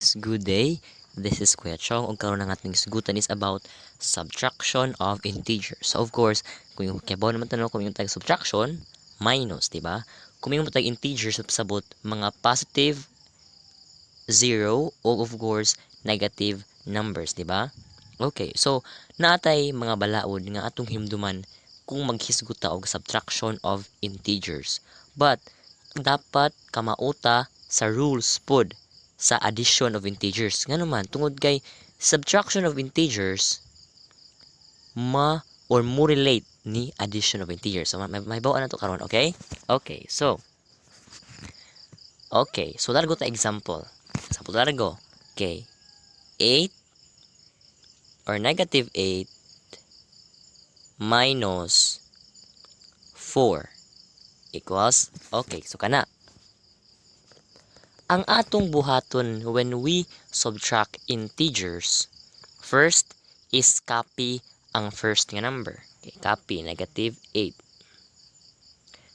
guys, good day. This is Kuya Chong. Ang karoon ng ating sigutan is about subtraction of integers. So of course, kung yung kabaw naman tanong kung yung tag subtraction, minus, di ba? Kung yung tag integers, sabot mga positive, zero, o of course, negative numbers, di ba? Okay, so naatay mga balaod nga atong himduman kung maghisguta og subtraction of integers. But dapat kamauta sa rules pod sa addition of integers. Nga naman, tungod kay subtraction of integers, mo relate ni addition of integers. So, may bawaan na to karon, okay? Okay, so largo ta example. Example largo. Okay. 8 or negative 8 minus 4 equals, okay, so kana. Ang atong buhaton when we subtract integers, first is copy ang first nga number. Okay, copy negative 8.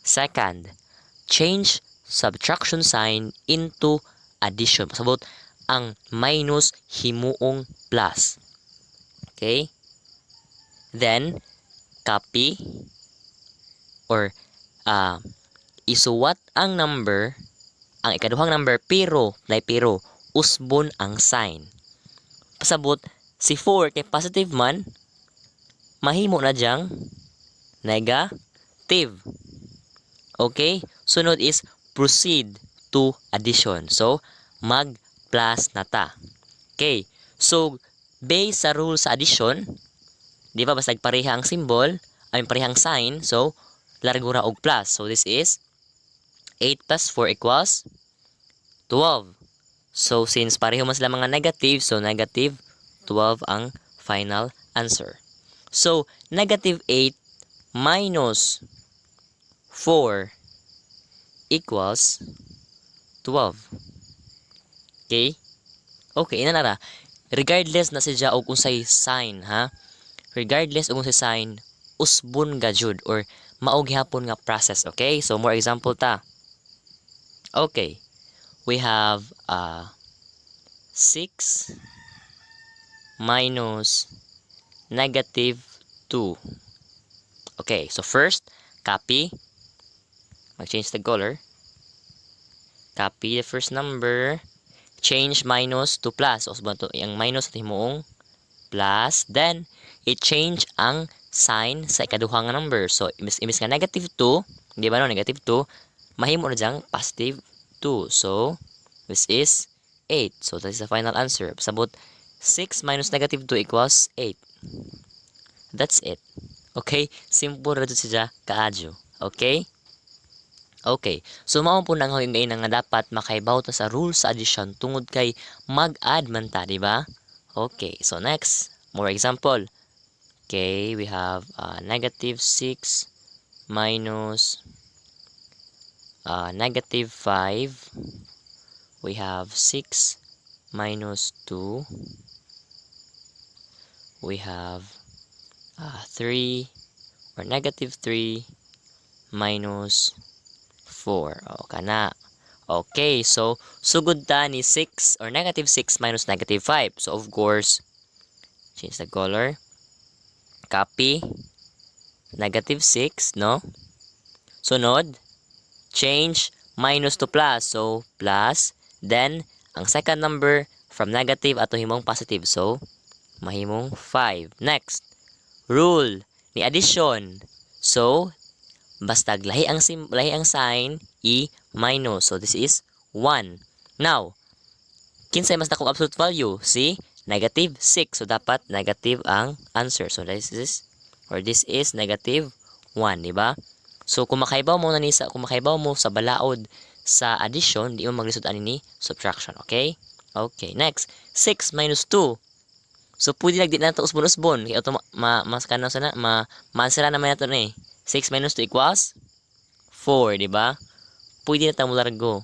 Second, change subtraction sign into addition. Pasabot ang minus himuong plus. Okay? Then, copy or isuwat ang number, ang ikaduhang number, pero usbon ang sign. Pasabot, si 4 kay positive man, mahimo na diyang negative. Okay? Sunod is proceed to addition. So, mag-plus na ta. Okay? So, based sa rule sa addition, di ba basta pareha ang symbol, ay parehang sign, so, largo ra og plus. So, this is 8 plus 4 equals 12. So, since pareho man sila mga negative, so negative 12 ang final answer. So, negative 8 minus 4 equals 12. Okay? Okay, inanara. Regardless na siya og unsay sign, ha? Regardless og unsay sign, usbon gajud or maog hapon nga process, okay? So, more example ta. Okay. We have 6 minus negative 2. Okay, so first, copy. Mag-change the color. Copy the first number. Change minus to plus. So, yung minus at himuong plus. Then, i-change ang sign sa ikaduhang number. So, imbis nga negative 2, di ba no, negative 2, mahimo na diyang positive 2. So, this is 8. So, that is the final answer. Sabot, 6 minus negative 2 equals 8. That's it. Okay? Simple na siya kaadyo. Okay? Okay. So, mao po nang hawing nga dapat makaibaw ta sa rules sa addition tungod kay mag-add man ta, di ba? Okay. So, next, more example. Okay, we have negative 6 minus negative 5. We have 6 minus 2. We have 3 or negative 3 minus 4. O, kana. Okay, so sugod ta ni 6 or negative 6 minus negative 5. So, of course, change the color. Copy. Negative 6, no? Sunod, change minus to plus. So, plus. Then, ang second number from negative ato himong positive. So, mahimong 5. Next, rule ni addition. So, basta lahi ang sign, i-minus. So, this is 1. Now, kinsay mas dakong absolute value? Si negative 6. So, dapat negative ang answer. So, this is negative 1, di ba? So, kung makaibaw mo sa balaod sa addition, di mo maglisod ani ni subtraction, okay? Okay, next, 6 minus 2. So, pwede nagdi na ito usbon-usbon. Kaya ito, ma-answera naman na ito na eh. 6 minus 2 equals 4, di ba? Pwede na tayo largo.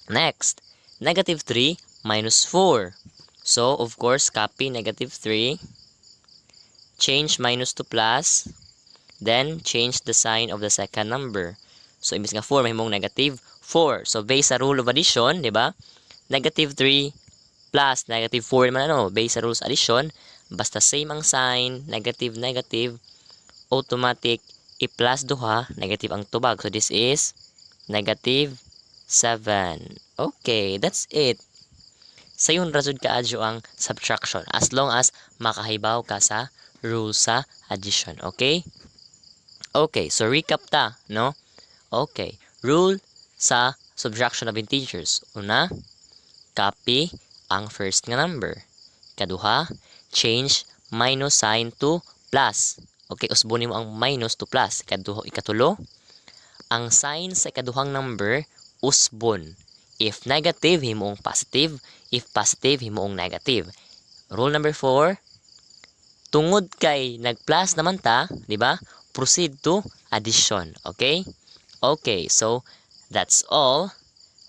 Next, negative 3 minus 4. So, of course, copy negative 3. Change minus to plus. Then, change the sign of the second number. So, imbis nga 4, may mong negative 4. So, based sa rule of addition, di ba? negative 3 plus negative 4 naman ano, based sa rules addition, basta same ang sign, negative, negative, automatic, i-plus duha, negative ang tubag. So this is negative 7. Okay, that's it. Sayon razud kaadyo ang subtraction as long as makahibaw ka sa rule sa addition. Okay? Okay, so recap ta, no? Okay, rule sa subtraction of integers. Una, copy ang first nga number. Kaduha, change minus sign to plus. Okay, usbonin mo ang minus to plus. Ikatulo, ang sign sa ikaduhang number, usbon. If negative, himuong positive. If positive, himuong negative. Rule number 4, tungod kay nag-plus naman ta, di ba? Proceed to addition. Okay? Okay, so that's all.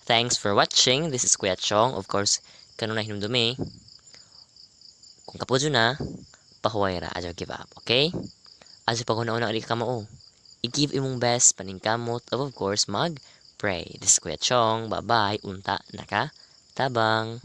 Thanks for watching. This is Kuya Chong. Of course, kanunay hinumdumi. Kung kapodyo na, pahuway ra, adyo give up. Okay? Adyo pag una-una ka mo. I-give imong best, paningkamot, of course, mag-pray. This is Kuya Chong. Bye-bye. Unta, naka, tabang.